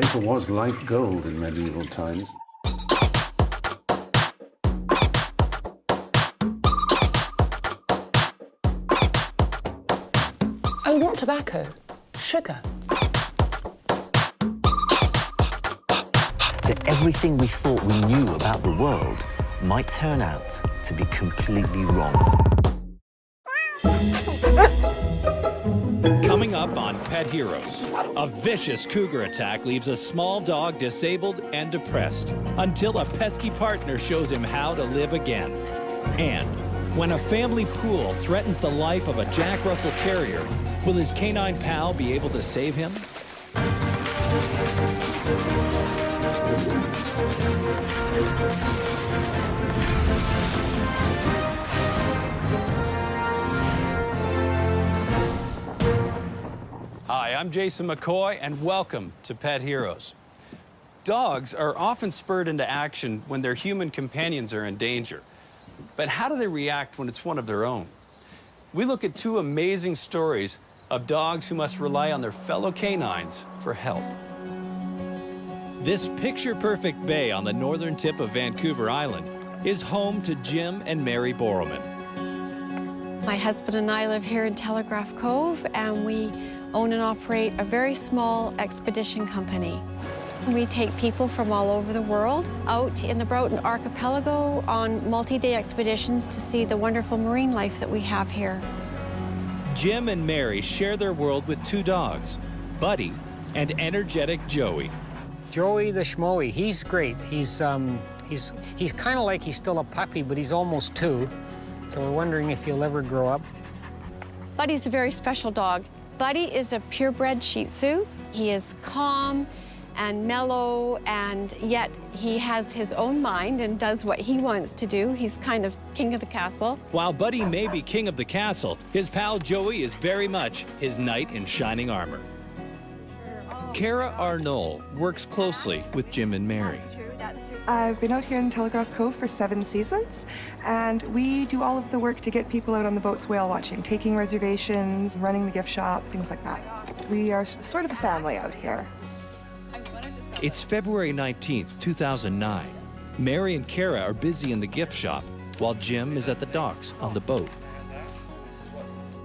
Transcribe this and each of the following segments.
Paper was like gold in medieval times. Oh, not tobacco, sugar. That everything we thought we knew about the world might turn out to be completely wrong. Coming up on Pet Heroes, a vicious cougar attack leaves a small dog disabled and depressed until a pesky partner shows him how to live again. And when a family pool threatens the life of a Jack Russell Terrier, will his canine pal be able to save him? Hi, I'm Jason McCoy, and welcome to Pet Heroes. Dogs are often spurred into action when their human companions are in danger. But how do they react when it's one of their own? We look at two amazing stories of dogs who must rely on their fellow canines for help. This picture-perfect bay on the northern tip of Vancouver Island is home to Jim and Mary Borrowman. My husband and I live here in Telegraph Cove, and we own and operate a very small expedition company. We take people from all over the world out in the Broughton Archipelago on multi-day expeditions to see the wonderful marine life that we have here. Jim and Mary share their world with two dogs, Buddy and energetic Joey. Joey the Schmoey, he's great. He's kind of like he's still a puppy, but he's almost 2. So we're wondering if he'll ever grow up. Buddy's a very special dog. Buddy is a purebred Shih Tzu. He is calm and mellow, and yet he has his own mind and does what he wants to do. He's kind of king of the castle. While Buddy may be king of the castle, his pal Joey is very much his knight in shining armor. Kara Arnold works closely with Jim and Mary. I've been out here in Telegraph Cove for 7 seasons, and we do all of the work to get people out on the boats whale watching, taking reservations, running the gift shop, things like that. We are sort of a family out here. It's February 19th, 2009. Mary and Kara are busy in the gift shop while Jim is at the docks on the boat.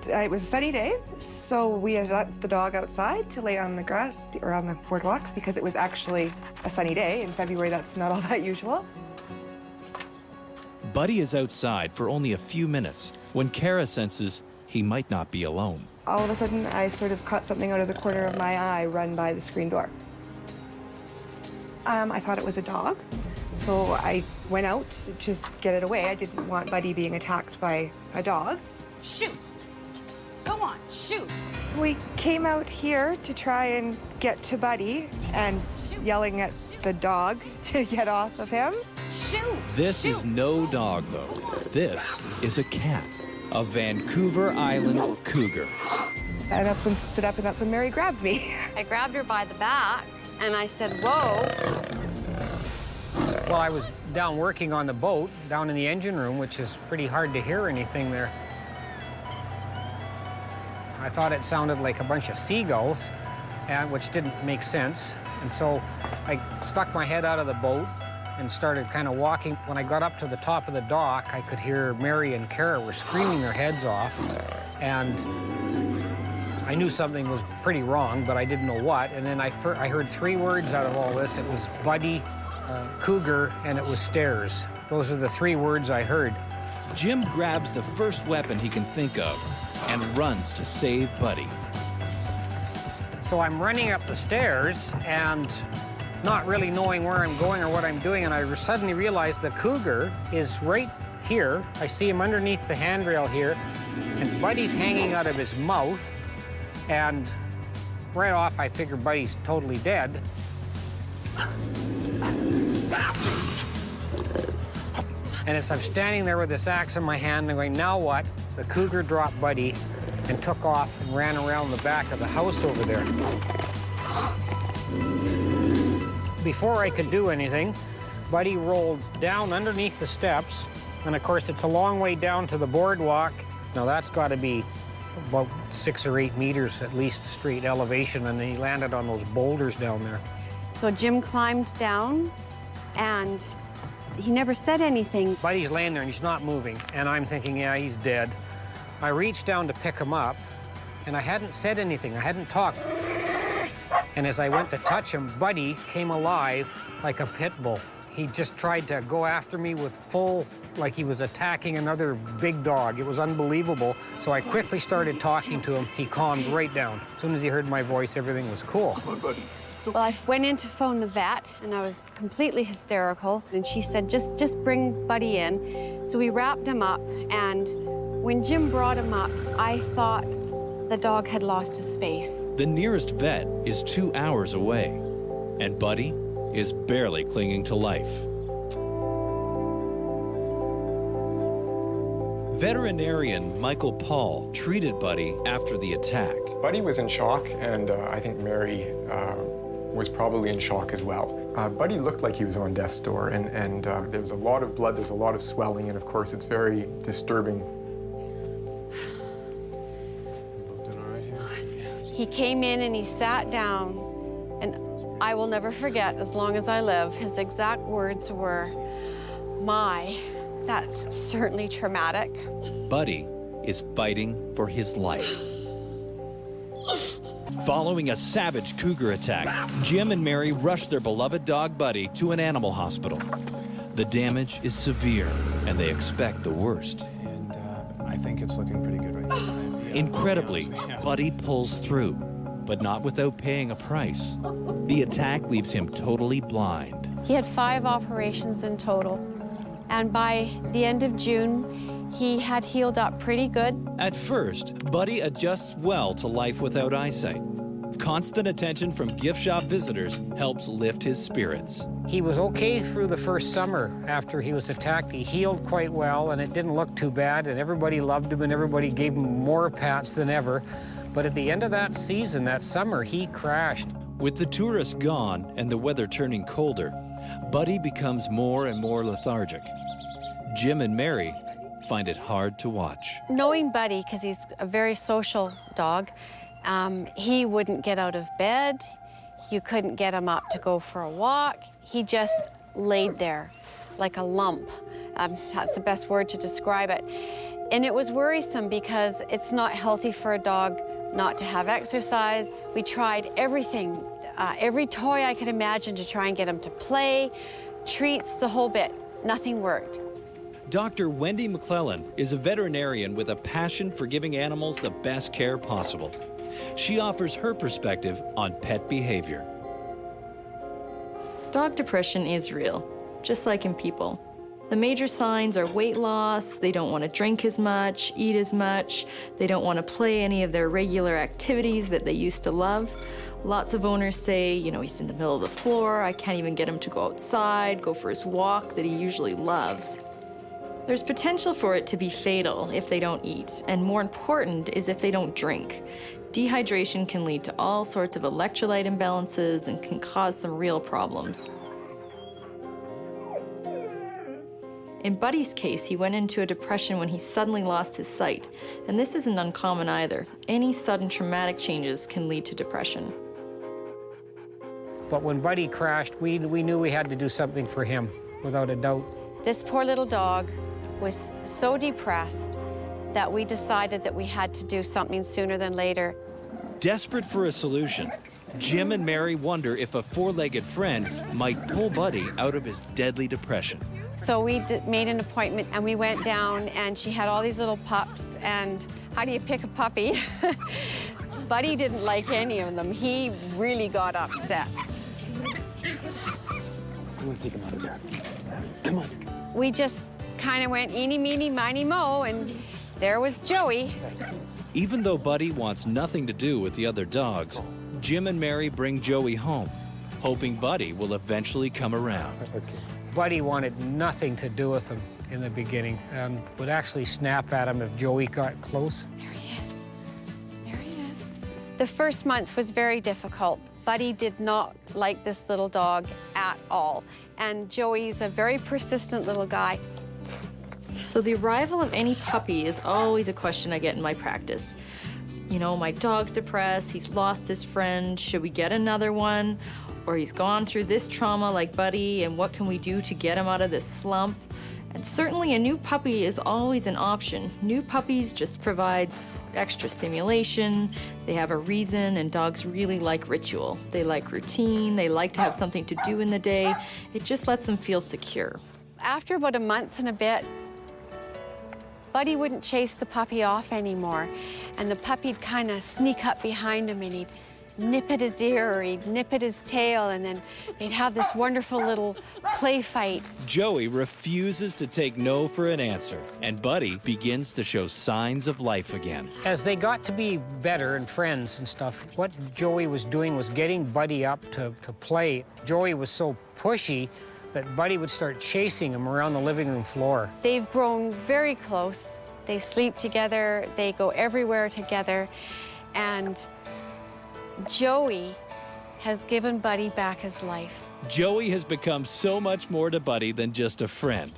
It was a sunny day, so we had let the dog outside to lay on the grass or on the boardwalk because it was actually a sunny day. In February, that's not all that usual. Buddy is outside for only a few minutes when Kara senses he might not be alone. All of a sudden, I sort of caught something out of the corner of my eye run by the screen door. I thought it was a dog, so I went out to just get it away. I didn't want Buddy being attacked by a dog. Shoot! Go on, shoot! We came out here to try and get to Buddy and yelling at the dog to get off of him. Shoot! This is no dog, though. This is a cat, a Vancouver Island cougar. And that's when stood up, and that's when Mary grabbed me. I grabbed her by the back, and I said, whoa. Well, I was down working on the boat, down in the engine room, which is pretty hard to hear anything there. I thought it sounded like a bunch of seagulls, which didn't make sense. And so I stuck my head out of the boat and started kind of walking. When I got up to the top of the dock, I could hear Mary and Kara were screaming their heads off. And I knew something was pretty wrong, but I didn't know what. And then I heard 3 words out of all this. It was Buddy, Cougar, and it was stairs. Those are the 3 words I heard. Jim grabs the first weapon he can think of and runs to save Buddy. So I'm running up the stairs and not really knowing where I'm going or what I'm doing, and I suddenly realize the cougar is right here. I see him underneath the handrail here, and Buddy's hanging out of his mouth, and right off I figure Buddy's totally dead. And as I'm standing there with this axe in my hand, I'm going, now what? The cougar dropped Buddy and took off and ran around the back of the house over there. Before I could do anything, Buddy rolled down underneath the steps, and of course it's a long way down to the boardwalk. Now that's got to be about 6 or 8 meters at least straight elevation, and then he landed on those boulders down there. So Jim climbed down, and he never said anything. Buddy's laying there and he's not moving, and I'm thinking, yeah, he's dead. I reached down to pick him up, and I hadn't said anything. I hadn't talked. And as I went to touch him, Buddy came alive like a pit bull. He just tried to go after me with full, like he was attacking another big dog. It was unbelievable. So I quickly started talking to him. He calmed right down. As soon as he heard my voice, everything was cool. Well, I went in to phone the vet, and I was completely hysterical. And she said, just bring Buddy in. So we wrapped him up, and when Jim brought him up, I thought the dog had lost his face. The nearest vet is 2 hours away, and Buddy is barely clinging to life. Veterinarian Michael Paul treated Buddy after the attack. Buddy was in shock, and I think Mary was probably in shock as well. Buddy looked like he was on death's door, and there was a lot of blood, there's a lot of swelling, and of course it's very disturbing. He came in and he sat down, and I will never forget, as long as I live, his exact words were, "My, that's certainly traumatic." Buddy is fighting for his life. Following a savage cougar attack, Jim and Mary rushed their beloved dog Buddy to an animal hospital. The damage is severe, and they expect the worst. And I think it's looking pretty good right now. Incredibly, Buddy pulls through, but not without paying a price. The attack leaves him totally blind. He had 5 operations in total, and by the end of June, he had healed up pretty good. At first, Buddy adjusts well to life without eyesight. Constant attention from gift shop visitors helps lift his spirits. He was okay through the first summer after he was attacked. He healed quite well, and it didn't look too bad, and everybody loved him, and everybody gave him more pats than ever. But at the end of that season, that summer, he crashed. With the tourists gone and the weather turning colder, Buddy becomes more and more lethargic. Jim and Mary find it hard to watch. Knowing Buddy, because he's a very social dog, he wouldn't get out of bed. You couldn't get him up to go for a walk. He just laid there like a lump. That's the best word to describe it. And it was worrisome because it's not healthy for a dog not to have exercise. We tried everything, every toy I could imagine to try and get him to play, treats, the whole bit. Nothing worked. Dr. Wendy McClellan is a veterinarian with a passion for giving animals the best care possible. She offers her perspective on pet behavior. Dog depression is real, just like in people. The major signs are weight loss, they don't want to drink as much, eat as much, they don't want to play any of their regular activities that they used to love. Lots of owners say, you know, he's in the middle of the floor, I can't even get him to go outside, go for his walk that he usually loves. There's potential for it to be fatal if they don't eat, and more important is if they don't drink. Dehydration can lead to all sorts of electrolyte imbalances and can cause some real problems. In Buddy's case, he went into a depression when he suddenly lost his sight, and this isn't uncommon either. Any sudden traumatic changes can lead to depression. But when Buddy crashed, we knew we had to do something for him, without a doubt. This poor little dog was so depressed that we decided that we had to do something sooner than later. Desperate for a solution, Jim and Mary wonder if a 4-legged friend might pull Buddy out of his deadly depression. So we made an appointment, and we went down, and she had all these little pups, and how do you pick a puppy? Buddy didn't like any of them. He really got upset. I'm gonna take him out of there. Come on. We just kind of went eeny, meeny, miny, mo, and there was Joey. Even though Buddy wants nothing to do with the other dogs, Jim and Mary bring Joey home, hoping Buddy will eventually come around. Buddy wanted nothing to do with him in the beginning and would actually snap at him if Joey got close. There he is. There he is. The first month was very difficult. Buddy did not like this little dog at all. And Joey's a very persistent little guy. So the arrival of any puppy is always a question I get in my practice. You know, my dog's depressed, he's lost his friend, should we get another one? or he's gone through this trauma like Buddy, and what can we do to get him out of this slump? And certainly a new puppy is always an option. New puppies just provide extra stimulation, they have a reason, and dogs really like ritual. They like routine, they like to have something to do in the day. It just lets them feel secure. After about a month and a bit, Buddy wouldn't chase the puppy off anymore, and the puppy'd kind of sneak up behind him, and he'd nip at his ear or he'd nip at his tail, and then they'd have this wonderful little play fight. Joey refuses to take no for an answer, and Buddy begins to show signs of life again. As they got to be better and friends and stuff, what Joey was doing was getting Buddy up to play. Joey was so pushy that Buddy would start chasing him around the living room floor. They've grown very close. They sleep together, they go everywhere together, and Joey has given Buddy back his life. Joey has become so much more to Buddy than just a friend.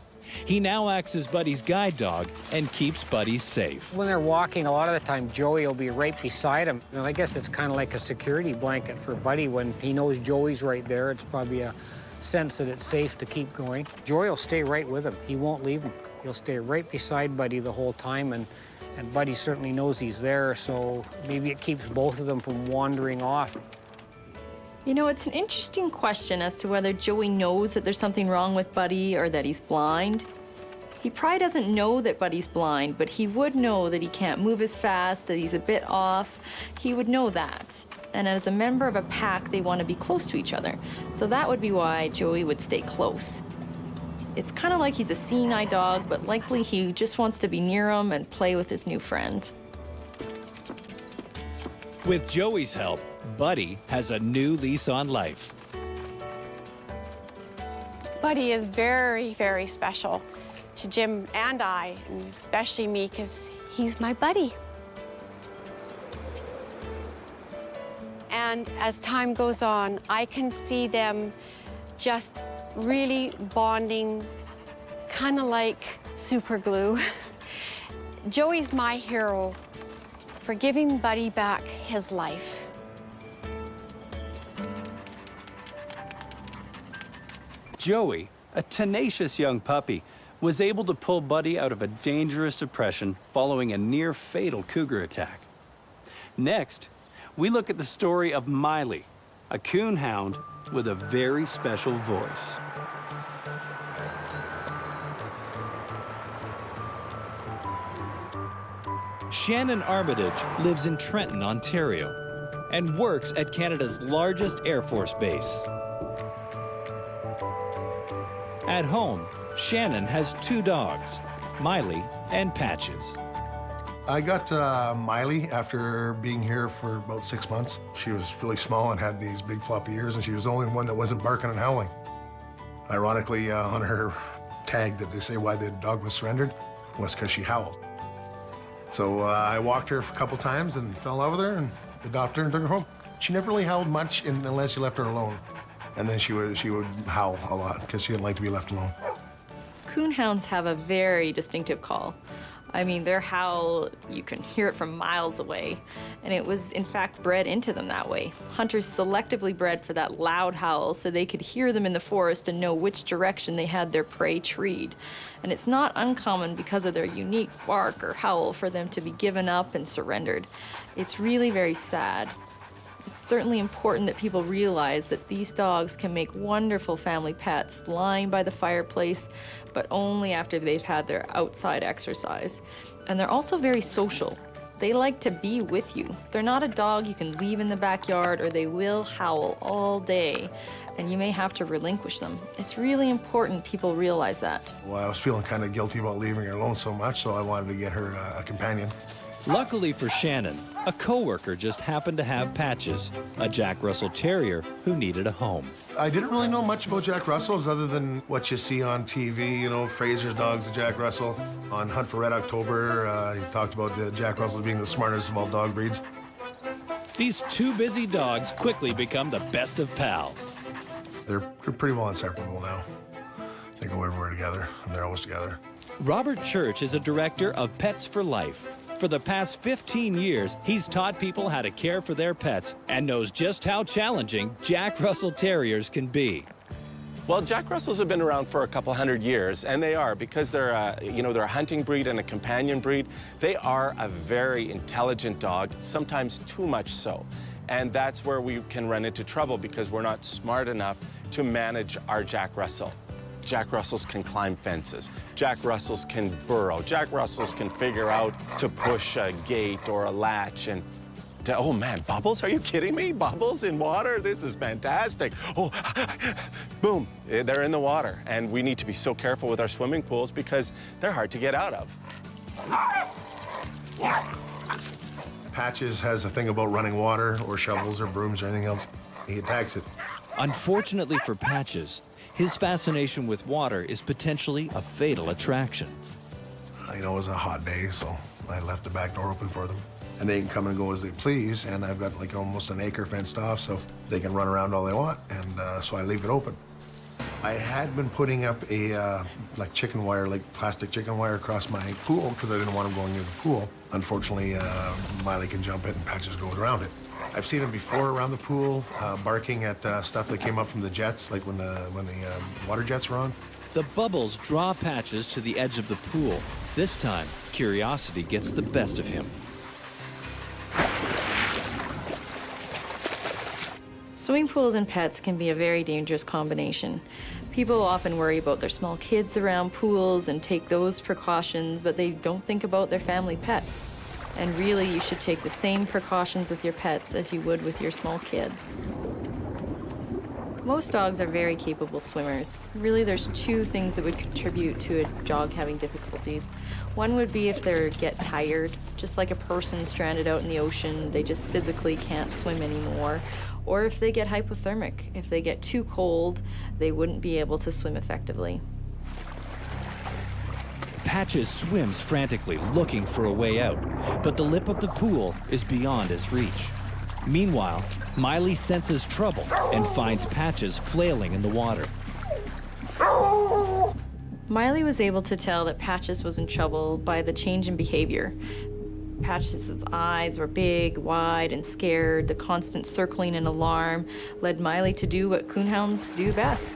He now acts as Buddy's guide dog and keeps Buddy safe. When they're walking, a lot of the time, Joey will be right beside him. And I guess it's kind of like a security blanket for Buddy. When he knows Joey's right there, it's probably a sense that it's safe to keep going. Joey will stay right with him. He won't leave him. He'll stay right beside Buddy the whole time, and Buddy certainly knows he's there, so maybe it keeps both of them from wandering off. You know, it's an interesting question as to whether Joey knows that there's something wrong with Buddy or that he's blind. He probably doesn't know that Buddy's blind, but he would know that he can't move as fast, that he's a bit off. He would know that. And as a member of a pack, they want to be close to each other. So that would be why Joey would stay close. It's kind of like he's a seeing eye dog, but likely he just wants to be near him and play with his new friend. With Joey's help, Buddy has a new lease on life. Buddy is very, very special to Jim and I, and especially me, because he's my buddy. And as time goes on, I can see them just really bonding, kind of like super glue. Joey's my hero for giving Buddy back his life. Joey, a tenacious young puppy, was able to pull Buddy out of a dangerous depression following a near-fatal cougar attack. Next, we look at the story of Miley, a coon hound with a very special voice. Shannon Armitage lives in Trenton, Ontario, and works at Canada's largest Air Force base. At home, Shannon has two dogs, Miley and Patches. I got Miley after being here for about 6 months. She was really small and had these big floppy ears, and she was the only one that wasn't barking and howling. Ironically, on her tag that they say why the dog was surrendered was because she howled. So I walked her a couple times and fell in love with her and adopted her and took her home. She never really howled much unless you left her alone. And then she would howl a lot because she didn't like to be left alone. Coonhounds have a very distinctive call. I mean, their howl, you can hear it from miles away, and it was in fact bred into them that way. Hunters selectively bred for that loud howl so they could hear them in the forest and know which direction they had their prey treed. And it's not uncommon because of their unique bark or howl for them to be given up and surrendered. It's really very sad. It's certainly important that people realize that these dogs can make wonderful family pets lying by the fireplace, but only after they've had their outside exercise. And they're also very social. They like to be with you. They're not a dog you can leave in the backyard, or they will howl all day, and you may have to relinquish them. It's really important people realize that. Well, I was feeling kind of guilty about leaving her alone so much, so I wanted to get her a companion. Luckily for Shannon, a coworker just happened to have Patches, a Jack Russell Terrier who needed a home. I didn't really know much about Jack Russells other than what you see on TV, you know, Fraser's dogs, the Jack Russell. On Hunt for Red October, he talked about the Jack Russells being the smartest of all dog breeds. These two busy dogs quickly become the best of pals. They're pretty well inseparable now. They go everywhere together, and they're always together. Robert Church is a director of Pets for Life. For the past 15 years, he's taught people how to care for their pets and knows just how challenging Jack Russell Terriers can be. Well, Jack Russells have been around for a couple hundred years, and they are, because they're a hunting breed and a companion breed, they are a very intelligent dog, sometimes too much so. And that's where we can run into trouble because we're not smart enough to manage our Jack Russell. Jack Russells can climb fences. Jack Russells can burrow. Jack Russells can figure out to push a gate or a latch and oh man, bubbles? Are you kidding me? Bubbles in water? This is fantastic. Oh, boom, they're in the water. And we need to be so careful with our swimming pools because they're hard to get out of. Patches has a thing about running water or shovels or brooms or anything else. He attacks it. Unfortunately for Patches, his fascination with water is potentially a fatal attraction. You know, it was a hot day, so I left the back door open for them. And they can come and go as they please, and I've got like almost an acre fenced off, so they can run around all they want, and so I leave it open. I had been putting up a like chicken wire, like plastic chicken wire across my pool because I didn't want them going near the pool. Unfortunately, Miley can jump it and Patches goes around it. I've seen him before around the pool, barking at stuff that came up from the jets, like when the water jets were on. The bubbles draw Patches to the edge of the pool. This time, curiosity gets the best of him. Swimming pools and pets can be a very dangerous combination. People often worry about their small kids around pools and take those precautions, but they don't think about their family pet. And really, you should take the same precautions with your pets as you would with your small kids. Most dogs are very capable swimmers. Really, there's two things that would contribute to a dog having difficulties. One would be if they get tired, just like a person stranded out in the ocean, they just physically can't swim anymore. Or if they get hypothermic. If they get too cold, they wouldn't be able to swim effectively. Patches swims frantically, looking for a way out, but the lip of the pool is beyond his reach. Meanwhile, Miley senses trouble and finds Patches flailing in the water. Miley was able to tell that Patches was in trouble by the change in behavior. Patches' eyes were big, wide, and scared. The constant circling and alarm led Miley to do what coonhounds do best.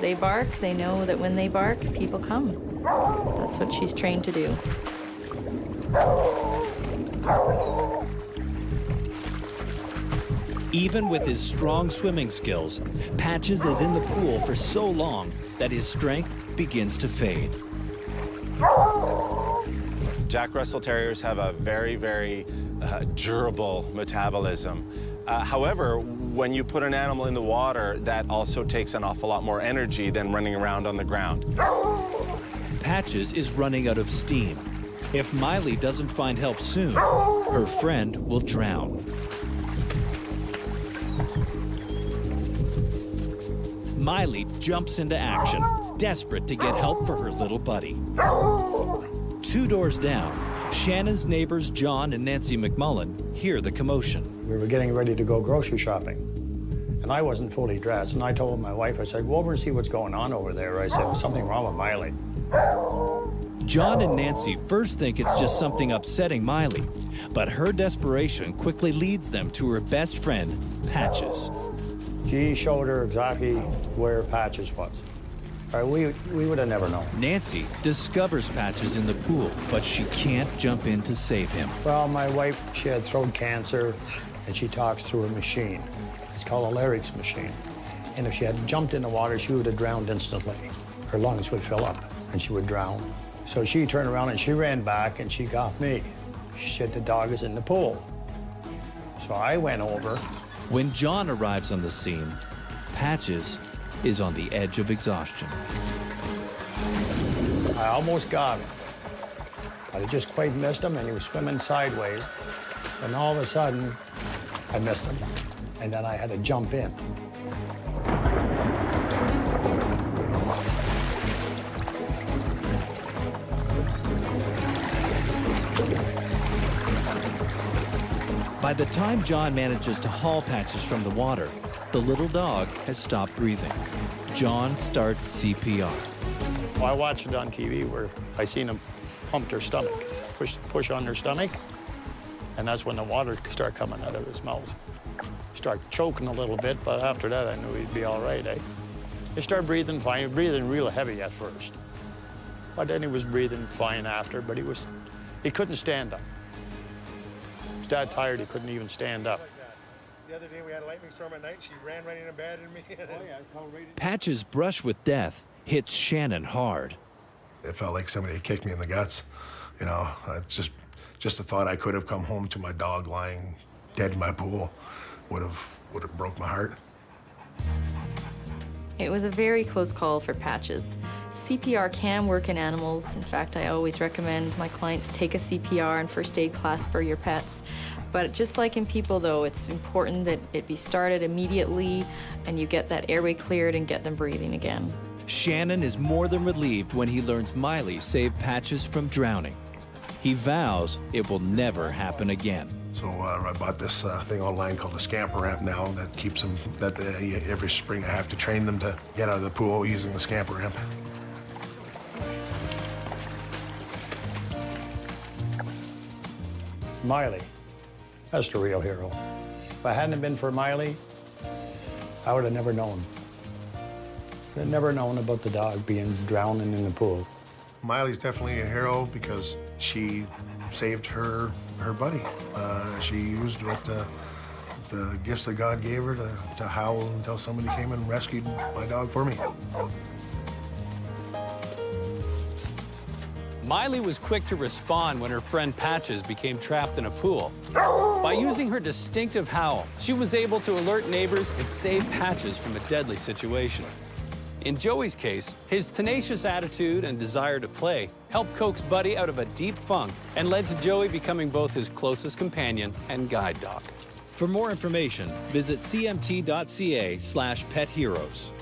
They bark, they know that when they bark, people come. That's what she's trained to do. Even with his strong swimming skills, Patches is in the pool for so long that his strength begins to fade. Jack Russell Terriers have a very, very durable metabolism. However, when you put an animal in the water, that also takes an awful lot more energy than running around on the ground. Patches is running out of steam. If Miley doesn't find help soon, her friend will drown. Miley jumps into action, desperate to get help for her little buddy. 2 doors down, Shannon's neighbors John and Nancy McMullen hear the commotion. We were getting ready to go grocery shopping, and I wasn't fully dressed, and I told my wife, I said, go over and see what's going on over there. I said, there's something wrong with Miley. John and Nancy first think it's just something upsetting Miley, but her desperation quickly leads them to her best friend, Patches. She showed her exactly where Patches was. We would have never known. Nancy discovers Patches in the pool, but she can't jump in to save him. Well, my wife, she had throat cancer, and she talks through a machine. It's called a larynx machine. And if she had jumped in the water, she would have drowned instantly. Her lungs would fill up, and she would drown. So she turned around, and she ran back, and she got me. She said, the dog is in the pool. So I went over. When John arrives on the scene, Patches is on the edge of exhaustion. I almost got him, but I just quite missed him, and he was swimming sideways. And all of a sudden, I missed him, and then I had to jump in. By the time John manages to haul Patches from the water, the little dog has stopped breathing. John starts CPR. Well, I watched it on TV where I seen him pumped her stomach, push on her stomach, and that's when the water started coming out of his mouth. Started choking a little bit, but after that, I knew he'd be all right, eh? He started breathing fine, breathing real heavy at first. But then he was breathing fine after, but he couldn't stand up. He was that tired he couldn't even stand up. The other day we had a lightning storm at night. She ran right into bed and me. Patch's brush with death hits Shannon hard. It felt like somebody had kicked me in the guts. You know, just the thought I could have come home to my dog lying dead in my pool would have broke my heart. It was a very close call for Patches. CPR can work in animals. In fact, I always recommend my clients take a CPR and first aid class for your pets. But just like in people, though, it's important that it be started immediately and you get that airway cleared and get them breathing again. Shannon is more than relieved when he learns Miley saved Patches from drowning. He vows it will never happen again. So I bought this thing online called a scamper ramp now that keeps them, every spring I have to train them to get out of the pool using the scamper ramp. Miley, that's the real hero. If it hadn't been for Miley, I would have never known. I'd never known about the dog being drowning in the pool. Miley's definitely a hero because she saved her buddy. She used what the gifts that God gave her to howl until somebody came and rescued my dog for me. Miley was quick to respond when her friend Patches became trapped in a pool. By using her distinctive howl, she was able to alert neighbors and save Patches from a deadly situation. In Joey's case, his tenacious attitude and desire to play helped coax Buddy out of a deep funk and led to Joey becoming both his closest companion and guide dog. For more information, visit cmt.ca/petheroes.